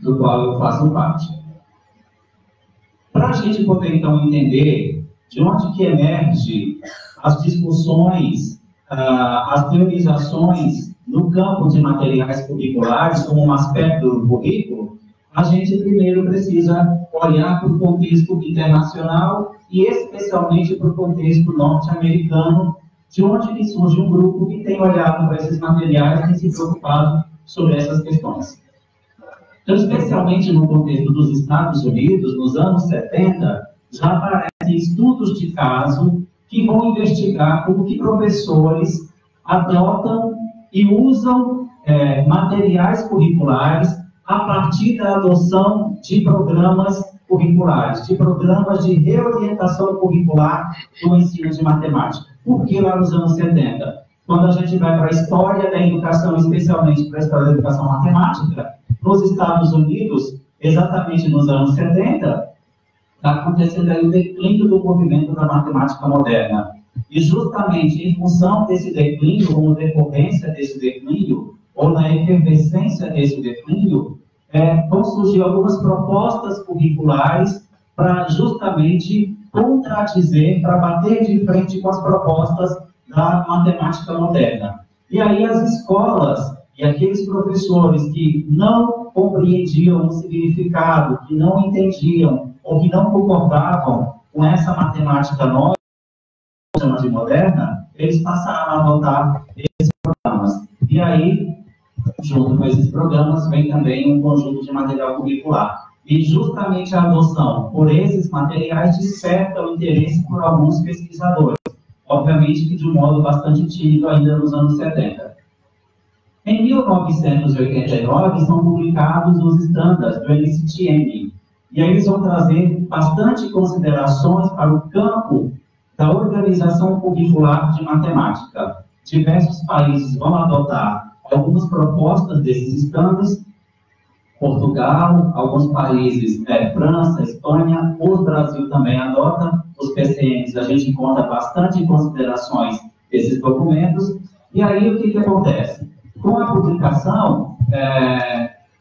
do qual eu faço parte. Para a gente poder, então, entender de onde que emerge as discussões, as teorizações no campo de materiais curriculares como um aspecto do currículo, a gente primeiro precisa olhar para o contexto internacional e especialmente para o contexto norte-americano, de onde que surge um grupo que tem olhado para esses materiais e se preocupado sobre essas questões. Então, especialmente no contexto dos Estados Unidos, nos anos 70, já aparecem estudos de caso que vão investigar como que professores adotam e usam materiais curriculares a partir da adoção de programas curriculares, de programas de reorientação curricular do ensino de matemática. Por que lá nos anos 70? Quando a gente vai para a história da educação, especialmente para a história da educação matemática, nos Estados Unidos, exatamente nos anos 70, está acontecendo aí o declínio do movimento da matemática moderna. E justamente em função desse declínio, ou decorrência desse declínio, ou na efervescência desse declínio, vão surgir algumas propostas curriculares para justamente contradizer, para bater de frente com as propostas da matemática moderna. E aí as escolas e aqueles professores que não compreendiam o significado, que não entendiam ou que não concordavam com essa matemática nova, de moderna, eles passaram a adotar esses programas. E aí, junto com esses programas, vem também um conjunto de material curricular. E justamente a adoção por esses materiais desperta o interesse por alguns pesquisadores. Obviamente que de um modo bastante tímido ainda nos anos 70. Em 1989, são publicados os estándares do NCTM. E aí eles vão trazer bastante considerações para o campo da organização curricular de matemática. Diversos países vão adotar algumas propostas desses estándares. Portugal, alguns países, França, Espanha, o Brasil também adota. Os PCNs, a gente encontra bastante considerações desses documentos. E aí, o que acontece? Com a publicação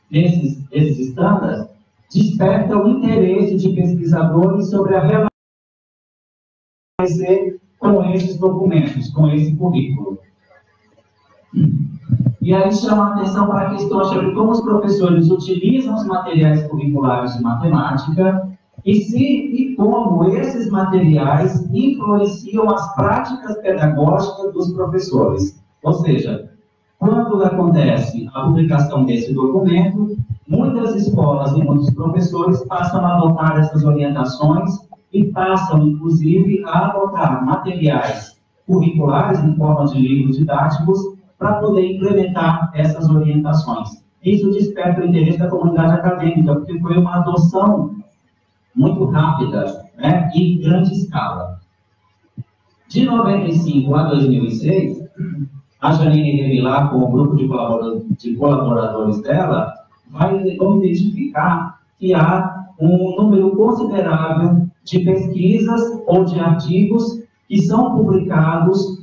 desses estándares, desperta o interesse de pesquisadores sobre a relação com esses documentos, com esse currículo. E aí chama a atenção para a questão sobre como os professores utilizam os materiais curriculares de matemática e como esses materiais influenciam as práticas pedagógicas dos professores. Ou seja, quando acontece a publicação desse documento, muitas escolas e muitos professores passam a adotar essas orientações e passam, inclusive, a adotar materiais curriculares em forma de livros didáticos para poder implementar essas orientações. Isso desperta o interesse da comunidade acadêmica, porque foi uma adoção muito rápida, né, e em grande escala. De 95 a 2006, a Janine Revilar, com o grupo de colaboradores dela, vão identificar que há um número considerável de pesquisas ou de artigos que são publicados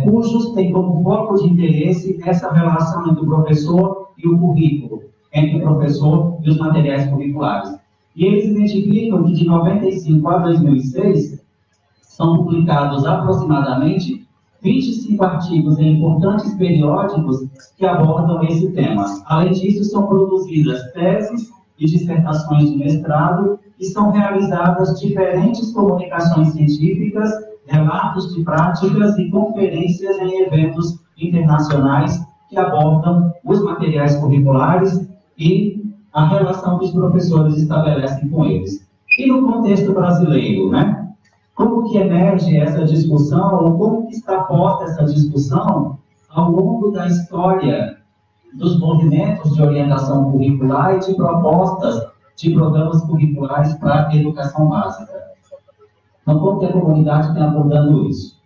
cujos têm como foco de interesse essa relação entre o professor e o currículo, entre o professor e os materiais curriculares. E eles identificam que de 95 a 2006 são publicados aproximadamente 25 artigos em importantes periódicos que abordam esse tema. Além disso, são produzidas teses e dissertações de mestrado e são realizadas diferentes comunicações científicas, relatos de práticas e conferências em eventos internacionais que abordam os materiais curriculares e a relação que os professores estabelecem com eles. E no contexto brasileiro, né? Como que emerge essa discussão, ou como que está posta essa discussão ao longo da história dos movimentos de orientação curricular e de propostas de programas curriculares para a educação básica? Então, como que a comunidade está abordando isso?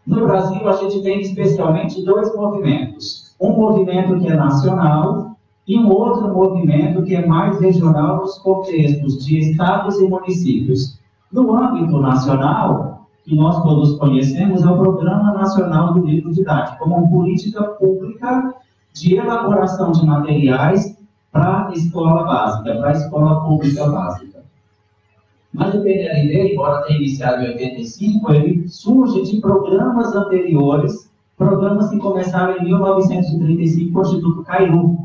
No Brasil, a gente tem especialmente dois movimentos. Um movimento que é nacional e um outro movimento que é mais regional nos contextos de estados e municípios. No âmbito nacional, que nós todos conhecemos, é o Programa Nacional do Livro Didático, como uma política pública de elaboração de materiais para a escola básica, para a escola pública básica. Mas o PNLD, embora tenha iniciado em 85, ele surge de programas anteriores, programas que começaram em 1935 com o Instituto Cairu.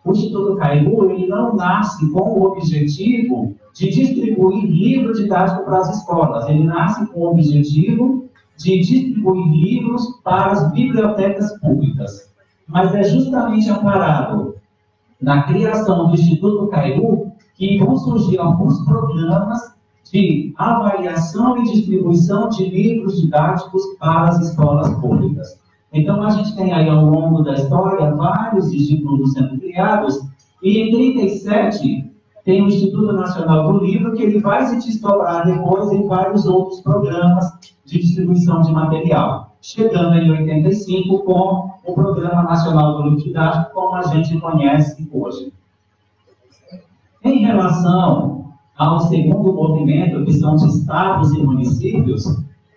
O Instituto Cairu, ele não nasce com o objetivo de distribuir livro didático para as escolas, ele nasce com o objetivo de distribuir livros para as bibliotecas públicas. Mas é justamente amparado na criação do Instituto Cairu que vão surgir alguns programas de avaliação e distribuição de livros didáticos para as escolas públicas. Então, a gente tem aí, ao longo da história, vários institutos sendo criados, e em 1937 tem o Instituto Nacional do Livro, que ele vai se desdobrar depois em vários outros programas de distribuição de material, chegando em 1985 com o Programa Nacional do Livro Didático, como a gente conhece hoje. Em relação ao segundo movimento, que são os estados e municípios,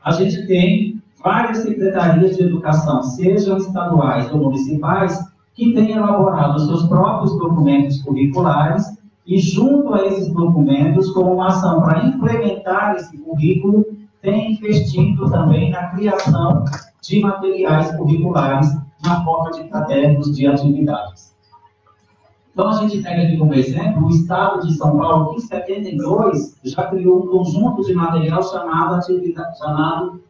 a gente tem várias secretarias de educação, sejam estaduais ou municipais, que têm elaborado seus próprios documentos curriculares e, junto a esses documentos, como uma ação para implementar esse currículo, tem investido também na criação de materiais curriculares na forma de cadernos de atividades. Então, a gente pega aqui como exemplo o Estado de São Paulo, que em 72 já criou um conjunto de material chamado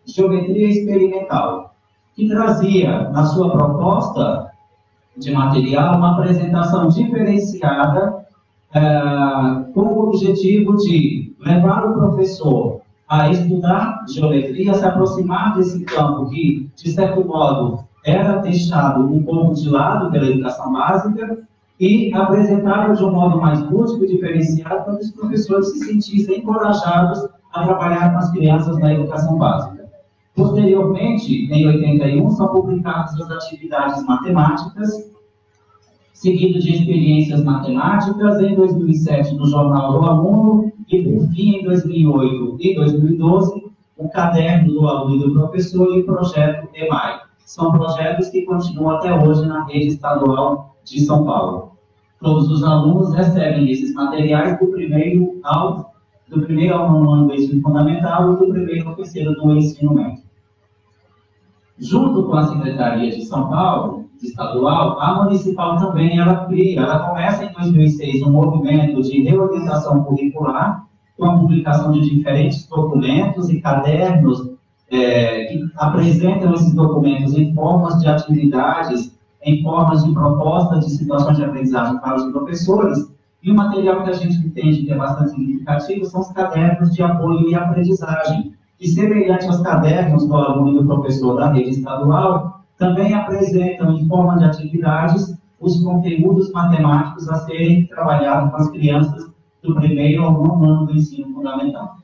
Geometria Experimental, que trazia, na sua proposta de material, uma apresentação diferenciada com o objetivo de levar o professor a estudar geometria, se aproximar desse campo que, de certo modo, era deixado um pouco de lado pela educação básica, e apresentava de um modo mais lúdico e diferenciado para que os professores se sentissem encorajados a trabalhar com as crianças na educação básica. Posteriormente, em 81, são publicadas as atividades matemáticas, seguido de experiências matemáticas, em 2007, no Jornal do Aluno, e, por fim, em 2008 e 2012, o Caderno do Aluno e do Professor e o Projeto EMAI. São projetos que continuam até hoje na rede estadual de São Paulo. Todos os alunos recebem esses materiais do primeiro ao nono ano do ensino fundamental e do primeiro ao terceiro do ensino médio. Junto com a Secretaria de São Paulo, estadual, a municipal também ela começa em 2006 um movimento de reorientação curricular, com a publicação de diferentes documentos e cadernos que apresentam esses documentos em formas de atividades, em formas de propostas de situações de aprendizagem para os professores, e o material que a gente entende que é bastante significativo são os cadernos de apoio e aprendizagem, que, semelhante aos cadernos do aluno e do professor da rede estadual, também apresentam em forma de atividades os conteúdos matemáticos a serem trabalhados com as crianças do primeiro ao nono ano do ensino fundamental.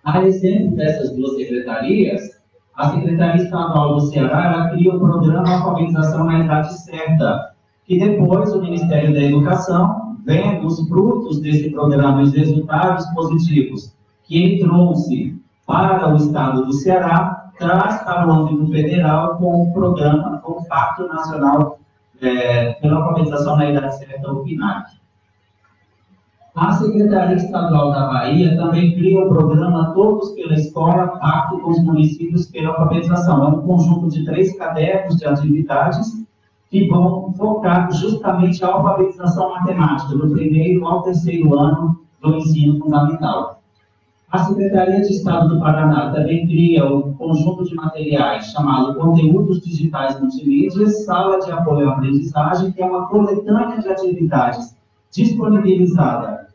A exemplo dessas duas secretarias, a Secretaria Estadual do Ceará ela cria o programa Alfabetização na Idade Certa, que depois o Ministério da Educação, vendo os frutos desse programa e os resultados positivos que ele trouxe para o Estado do Ceará, traz para o âmbito federal com o programa, com o Pacto Nacional pela Alfabetização na Idade Certa, o PNAC. A Secretaria Estadual da Bahia também cria o programa Todos pela Escola, Pacto com os Municípios pela Alfabetização. É um conjunto de 3 cadernos de atividades que vão focar justamente a alfabetização matemática, do primeiro ao terceiro ano do ensino fundamental. A Secretaria de Estado do Paraná também cria um conjunto de materiais chamado Conteúdos Digitais Multimídias, Sala de Apoio à Aprendizagem, que é uma coletânea de atividades disponibilizada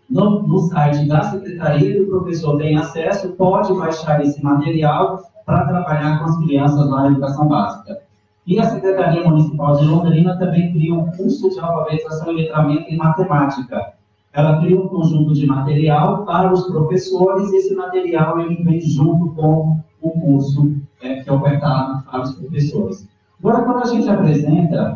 no site da Secretaria, e o professor tem acesso, pode baixar esse material para trabalhar com as crianças lá na educação básica. E a Secretaria Municipal de Londrina também cria um curso de alfabetização e letramento em matemática. Ela cria um conjunto de material para os professores, e esse material ele vem junto com o curso que é ofertado para os professores. Agora, quando a gente apresenta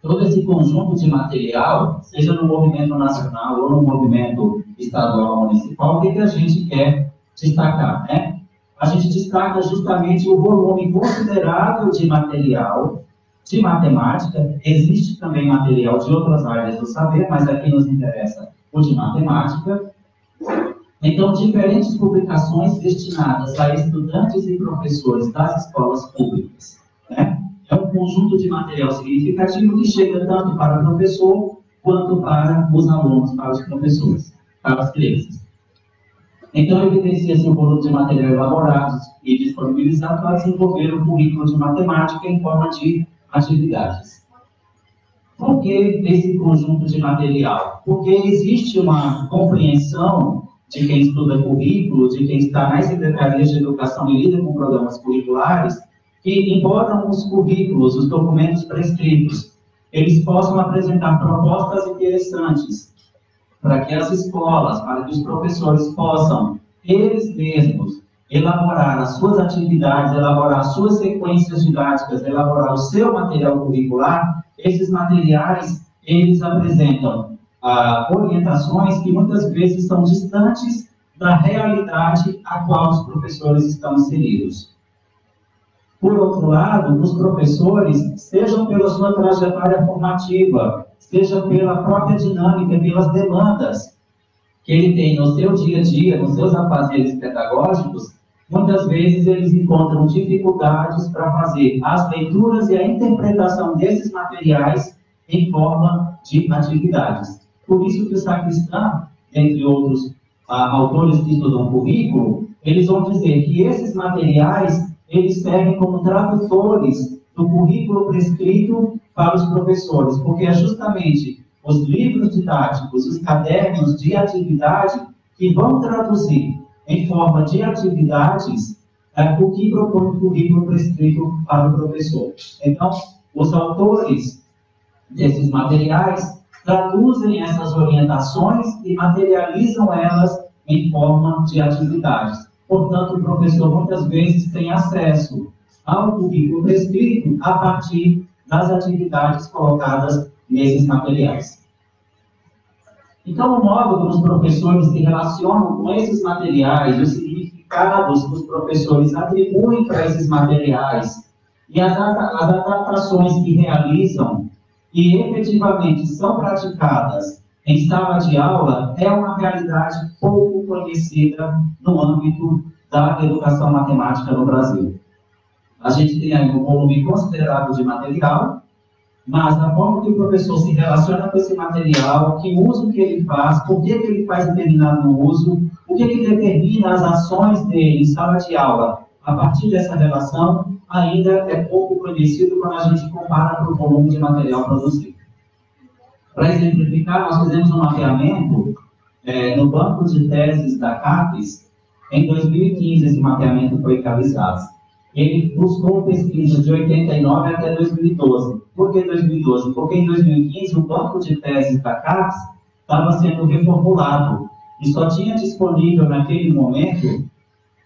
todo esse conjunto de material, seja no movimento nacional ou no movimento estadual ou municipal, o que a gente quer destacar, né? A gente destaca justamente o volume considerável de material de matemática, existe também material de outras áreas do saber, mas aqui nos interessa o de matemática. Então, diferentes publicações destinadas a estudantes e professores das escolas públicas, né? É um conjunto de material significativo que chega tanto para o professor quanto para os alunos, para os professores, para as crianças. Então, evidencia-se o volume de material elaborado e disponibilizado para desenvolver o currículo de matemática em forma de atividades. Por que esse conjunto de material? Porque existe uma compreensão de quem estuda currículo, de quem está nas secretarias de educação e lida com programas curriculares, que, embora os currículos, os documentos prescritos, eles possam apresentar propostas interessantes para que as escolas, para que os professores possam, eles mesmos, elaborar as suas atividades, elaborar as suas sequências didáticas, elaborar o seu material curricular, esses materiais, eles apresentam orientações que muitas vezes são distantes da realidade a qual os professores estão inseridos. Por outro lado, os professores, sejam pela sua trajetória formativa, seja pela própria dinâmica, pelas demandas que ele tem no seu dia a dia, nos seus afazeres pedagógicos, muitas vezes eles encontram dificuldades para fazer as leituras e a interpretação desses materiais em forma de atividades. Por isso que o Sacristã, entre outros autores que estudam currículo, eles vão dizer que esses materiais eles servem como tradutores do currículo prescrito para os professores, porque é justamente os livros didáticos, os cadernos de atividade que vão traduzir em forma de atividades o que propõe o currículo prescrito para o professor. Então, os autores desses materiais traduzem essas orientações e materializam elas em forma de atividades. Portanto, o professor muitas vezes tem acesso ao currículo prescrito a partir das atividades colocadas nesses materiais. Então, o modo como os professores se relacionam com esses materiais, os significados que os professores atribuem para esses materiais e as adaptações que realizam e efetivamente são praticadas em sala de aula é uma realidade pouco conhecida no âmbito da educação matemática no Brasil. A gente tem aí um volume considerável de material, mas a forma que o professor se relaciona com esse material, que uso que ele faz, por que ele faz determinado uso, o que determina as ações dele em sala de aula, a partir dessa relação, ainda é pouco conhecido quando a gente compara com o volume de material produzido. Para exemplificar, nós fizemos um mapeamento no banco de teses da CAPES. Em 2015, esse mapeamento foi realizado. Ele buscou pesquisas de 89 até 2012. Por que 2012? Porque em 2015 o banco de teses da CAPES estava sendo reformulado e só tinha disponível naquele momento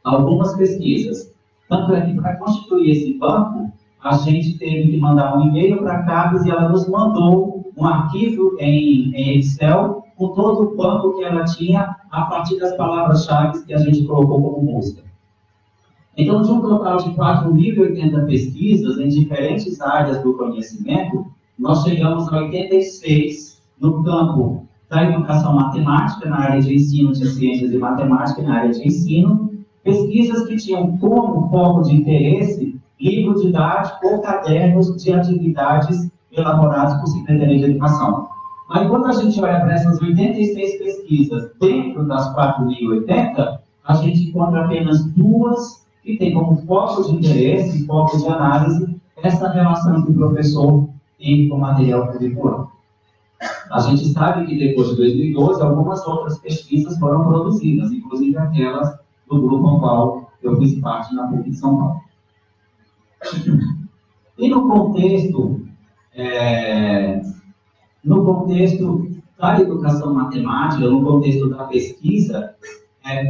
algumas pesquisas. Tanto é que para constituir esse banco, a gente teve que mandar um e-mail para a CAPES e ela nos mandou um arquivo em Excel com todo o banco que ela tinha a partir das palavras-chave que a gente colocou como busca. Então, de um total de 4.080 pesquisas em diferentes áreas do conhecimento, nós chegamos a 86 no campo da educação matemática, na área de ensino de ciências e matemática, na área de ensino, pesquisas que tinham como foco de interesse livro didático ou cadernos de atividades elaborados por Secretaria de Educação. Aí, quando a gente olha para essas 86 pesquisas dentro das 4.080, a gente encontra apenas duas que tem como foco de interesse, foco de análise, essa relação entre o professor e o material curricular. A gente sabe que depois de 2012, algumas outras pesquisas foram produzidas, inclusive aquelas do grupo ao qual eu fiz parte na PUC de São Paulo. E no contexto da educação matemática, no contexto da pesquisa,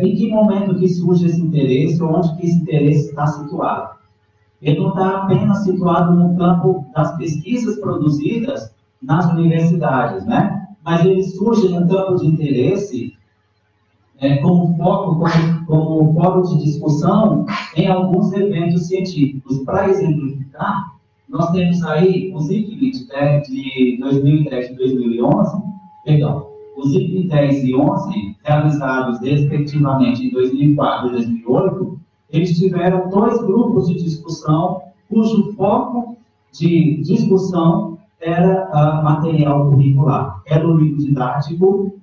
em que momento que surge esse interesse, onde que esse interesse está situado? Ele não está apenas situado no campo das pesquisas produzidas nas universidades, né? Mas ele surge no campo de interesse como foco de discussão em alguns eventos científicos. Para exemplificar, nós temos aí os ICNIT de 2010 e 2011, perdão, os ICNIT 10 e 11, realizados respectivamente em 2004 e 2008, eles tiveram 2 grupos de discussão, cujo foco de discussão era material curricular. Era o livro didático,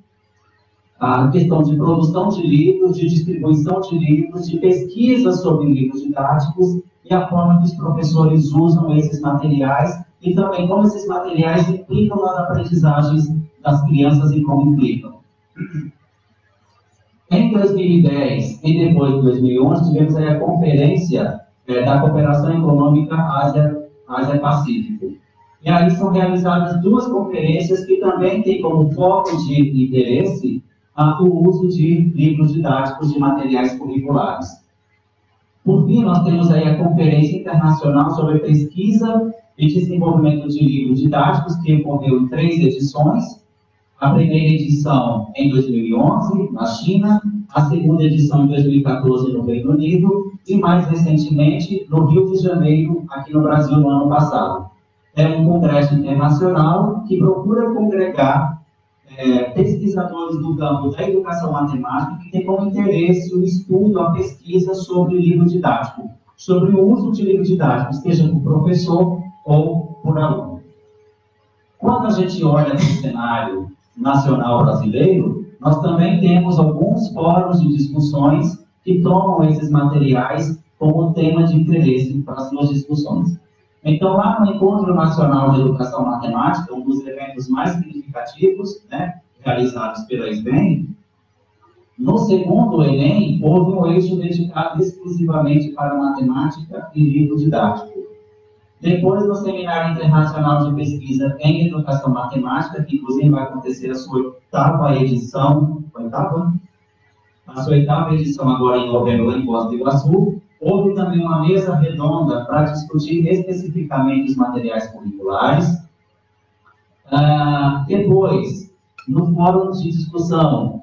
a questão de produção de livros, de distribuição de livros, de pesquisa sobre livros didáticos e a forma que os professores usam esses materiais e também como esses materiais implicam nas aprendizagens das crianças e como implicam. Em 2010 e depois de 2011, tivemos aí a conferência da Cooperação Econômica Ásia-Pacífico. E aí são realizadas 2 conferências que também têm como foco de interesse o uso de livros didáticos de materiais curriculares. Por fim, nós temos aí a Conferência Internacional sobre Pesquisa e Desenvolvimento de Livros Didáticos, que ocorreu em 3 edições. A primeira edição em 2011, na China, a segunda edição em 2014 no Reino Unido e, mais recentemente, no Rio de Janeiro, aqui no Brasil, no ano passado. É um congresso internacional que procura congregar pesquisadores do campo da educação matemática que têm como interesse o estudo, a pesquisa sobre livro didático, sobre o uso de livro didático, seja por professor ou por aluno. Quando a gente olha para o cenário nacional brasileiro, nós também temos alguns fóruns de discussões que tomam esses materiais como tema de interesse para as suas discussões. Então, lá no Encontro Nacional de Educação Matemática, um dos eventos mais significativos, realizados pela SBEM, no segundo Enem, houve um eixo dedicado exclusivamente para matemática e livro didático. Depois, no Seminário Internacional de Pesquisa em Educação Matemática, que inclusive vai acontecer a sua 8ª edição, a sua 8ª edição agora em novembro em Foz do Iguaçu, houve também uma mesa redonda para discutir especificamente os materiais curriculares. Depois, no Fórum de Discussão,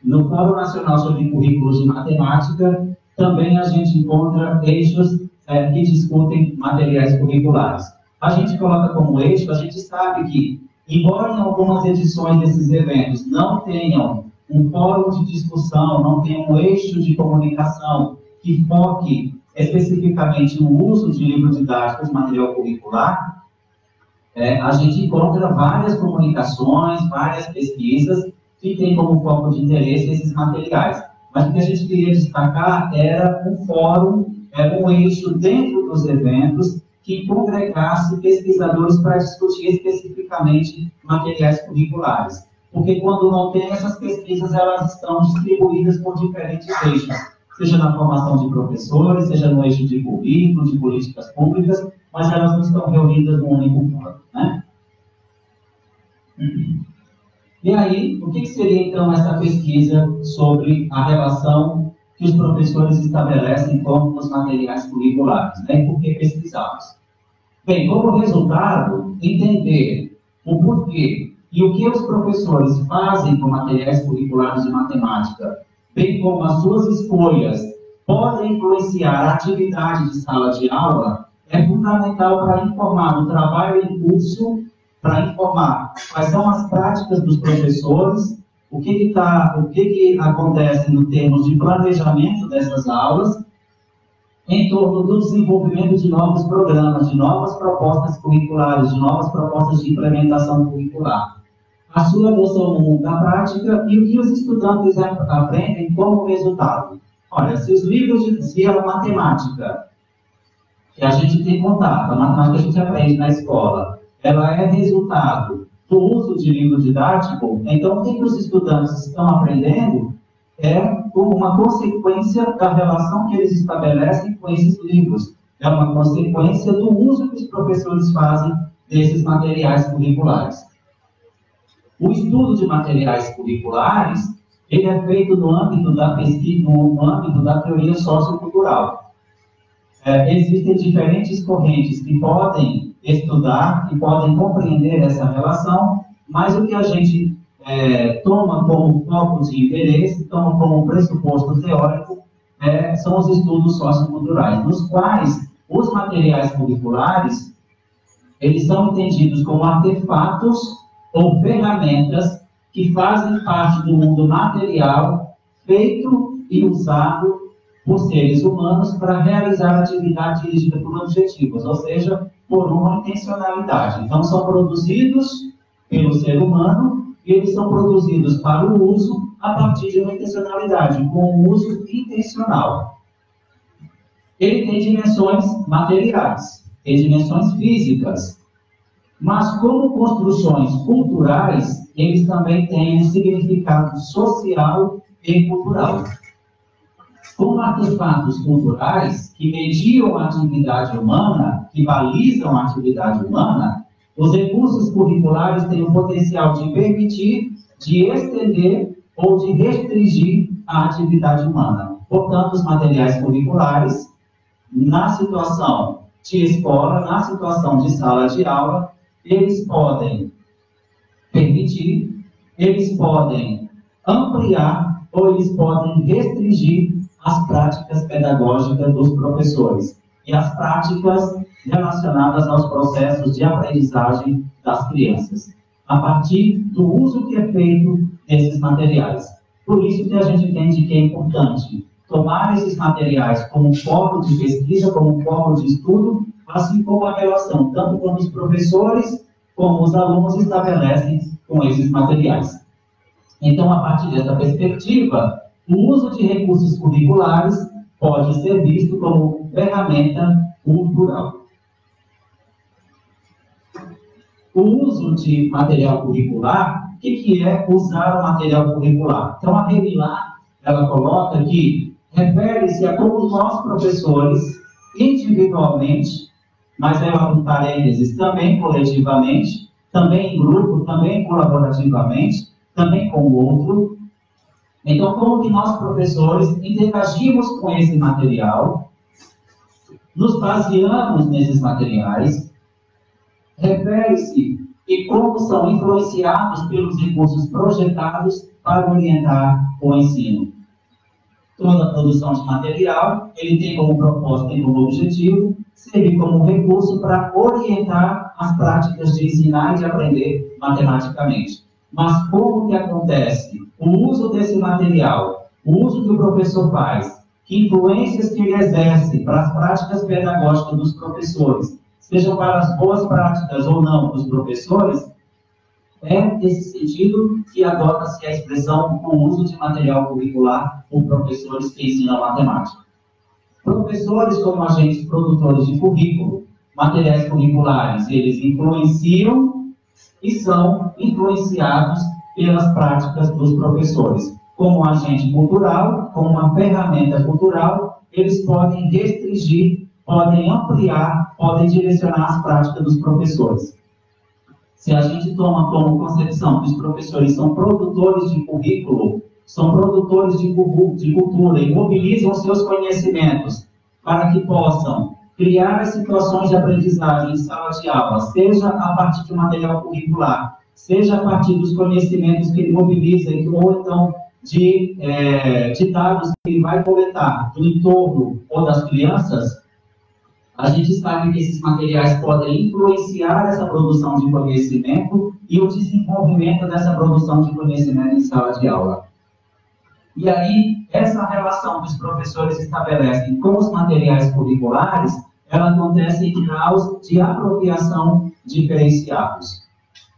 no Fórum Nacional sobre Currículos de Matemática, também a gente encontra eixos que discutem materiais curriculares. A gente coloca como eixo, a gente sabe que, embora em algumas edições desses eventos não tenham um fórum de discussão, não tenham um eixo de comunicação que foque especificamente no uso de livros didáticos de material curricular, a gente encontra várias comunicações, várias pesquisas que têm como foco de interesse esses materiais. Mas o que a gente queria destacar era um fórum, um eixo dentro dos eventos que congregasse pesquisadores para discutir especificamente materiais curriculares. Porque quando não tem essas pesquisas, elas estão distribuídas por diferentes eixos, seja na formação de professores, seja no eixo de currículo, de políticas públicas, mas elas não estão reunidas num único fórum, E aí, o que seria então essa pesquisa sobre a relação que os professores estabelecem com os materiais curriculares, E por que pesquisá-los? Bem, como resultado, entender o porquê e o que os professores fazem com materiais curriculares de matemática, bem como as suas escolhas podem influenciar a atividade de sala de aula, é fundamental para informar o trabalho em curso, para informar quais são as práticas dos professores, o que acontece no termos de planejamento dessas aulas, em torno do desenvolvimento de novos programas, de novas propostas curriculares, de novas propostas de implementação curricular, a sua adoção no mundo da prática e o que os estudantes aprendem como resultado. Olha, se a matemática que a gente tem contato, a matemática que a gente aprende na escola, ela é resultado do uso de livro didático, então o que os estudantes estão aprendendo é uma consequência da relação que eles estabelecem com esses livros. É uma consequência do uso que os professores fazem desses materiais curriculares. O estudo de materiais curriculares, ele é feito no âmbito da pesquisa, no âmbito da teoria sociocultural. Existem diferentes correntes que podem estudar, que podem compreender essa relação, mas o que a gente toma como foco de interesse, toma como pressuposto teórico, são os estudos socioculturais, nos quais os materiais curriculares eles são entendidos como artefatos ou ferramentas que fazem parte do mundo material, feito e usado por seres humanos para realizar atividade dirigida por objetivos, ou seja, por uma intencionalidade. Então, são produzidos pelo ser humano e eles são produzidos para o uso a partir de uma intencionalidade, com um uso intencional. Ele tem dimensões materiais, tem dimensões físicas, mas como construções culturais, eles também têm um significado social e cultural. Como artefatos culturais que mediam a atividade humana, que balizam a atividade humana, os recursos curriculares têm o potencial de permitir, de estender ou de restringir a atividade humana. Portanto, os materiais curriculares, na situação de escola, na situação de sala de aula, eles podem permitir, eles podem ampliar ou eles podem restringir as práticas pedagógicas dos professores e as práticas relacionadas aos processos de aprendizagem das crianças, a partir do uso que é feito desses materiais. Por isso que a gente entende que é importante tomar esses materiais como forma de pesquisa, como forma de estudo, assim como a relação, tanto com os professores, como os alunos estabelecem com esses materiais. Então, a partir dessa perspectiva, o uso de recursos curriculares pode ser visto como ferramenta cultural. O uso de material curricular, o que é usar o material curricular? Então, a Remilar, ela coloca que refere-se a como nós, professores, individualmente, mas ela abre parênteses, também coletivamente, também em grupo, também colaborativamente, também com o outro. Então, como que nós, professores, interagimos com esse material, nos baseamos nesses materiais, refere-se e como são influenciados pelos recursos projetados para orientar o ensino. Toda a produção de material, ele tem como propósito, tem como objetivo, servir como recurso para orientar as práticas de ensinar e de aprender matematicamente. Mas como que acontece o uso desse material, o uso que o professor faz, que influências que ele exerce para as práticas pedagógicas dos professores, sejam para as boas práticas ou não dos professores, é nesse sentido que adota-se a expressão o uso de material curricular por professores que ensinam matemática. Professores como agentes produtores de currículo, materiais curriculares, eles influenciam e são influenciados pelas práticas dos professores. Como agente cultural, como uma ferramenta cultural, eles podem restringir, podem ampliar, podem direcionar as práticas dos professores. Se a gente toma como concepção que os professores são produtores de currículo, são produtores de cultura e mobilizam seus conhecimentos para que possam criar situações de aprendizagem em sala de aula, seja a partir de material curricular, seja a partir dos conhecimentos que ele mobiliza, ou então de dados que ele vai coletar do entorno ou das crianças, a gente sabe que esses materiais podem influenciar essa produção de conhecimento e o desenvolvimento dessa produção de conhecimento em sala de aula. E aí, essa relação que os professores estabelecem com os materiais curriculares, ela acontece em graus de apropriação diferenciados.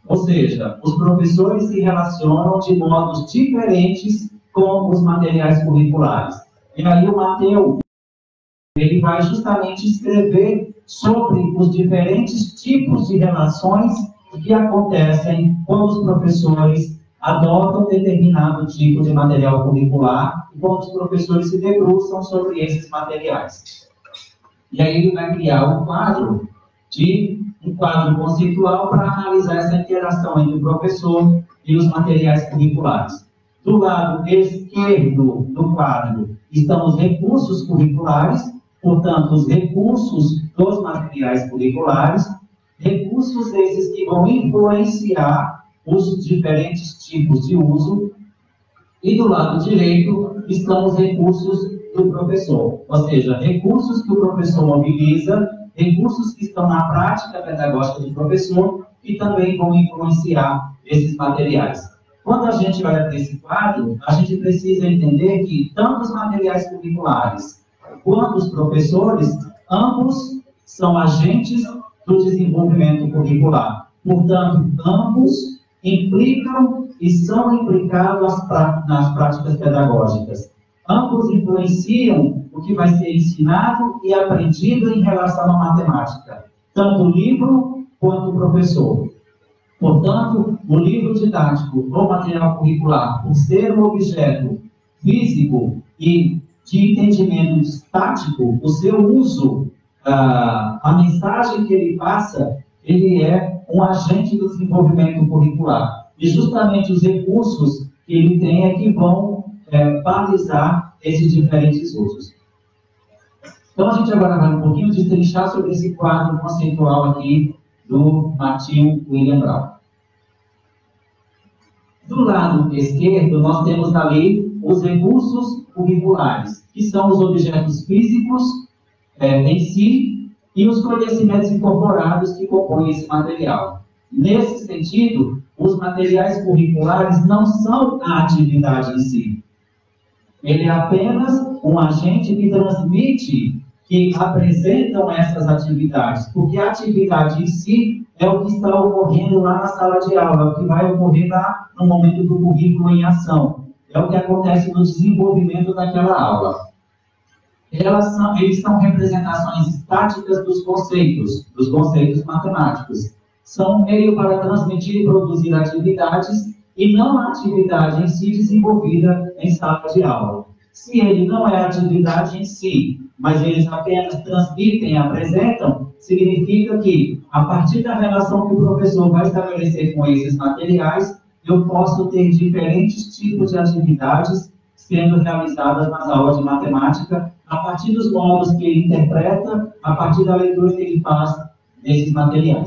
Ou seja, os professores se relacionam de modos diferentes com os materiais curriculares. E aí o Mateus, ele vai justamente escrever sobre os diferentes tipos de relações que acontecem quando os professores adotam determinado tipo de material curricular e quando os professores se debruçam sobre esses materiais. E aí ele vai criar um quadro conceitual para analisar essa interação entre o professor e os materiais curriculares. Do lado esquerdo do quadro estão os recursos curriculares, portanto, os recursos dos materiais curriculares, recursos esses que vão influenciar os diferentes tipos de uso, e do lado direito estão os recursos do professor, ou seja, recursos que o professor mobiliza recursos que estão na prática pedagógica do professor e também vão influenciar esses materiais. Quando a gente olha para esse quadro, a gente precisa entender que tanto os materiais curriculares quanto os professores, ambos são agentes do desenvolvimento curricular. Portanto, ambos implicam e são implicados nas práticas pedagógicas. Ambos influenciam o que vai ser ensinado e aprendido em relação à matemática, tanto o livro quanto o professor. Portanto, o livro didático ou material curricular, por ser um objeto físico e de entendimento estático, o seu uso, a mensagem que ele passa, ele é um agente do desenvolvimento curricular. E justamente os recursos que ele tem é que vão balizar esses diferentes usos. Então, a gente agora vai um pouquinho destrinchar sobre esse quadro conceitual aqui do Martin William Brown. Do lado esquerdo, nós temos ali os recursos curriculares, que são os objetos físicos em si e os conhecimentos incorporados que compõem esse material. Nesse sentido, os materiais curriculares não são a atividade em si. Ele é apenas um agente que transmite, que apresentam essas atividades, porque a atividade em si é o que está ocorrendo lá na sala de aula, é o que vai ocorrer lá no momento do currículo em ação, é o que acontece no desenvolvimento daquela aula. Eles são representações estáticas dos conceitos matemáticos. São um meio para transmitir e produzir atividades e não a atividade em si desenvolvida em sala de aula. Se ele não é a atividade em si, mas eles apenas transmitem e apresentam, significa que, a partir da relação que o professor vai estabelecer com esses materiais, eu posso ter diferentes tipos de atividades sendo realizadas nas aulas de matemática, a partir dos modos que ele interpreta, a partir da leitura que ele faz desses materiais.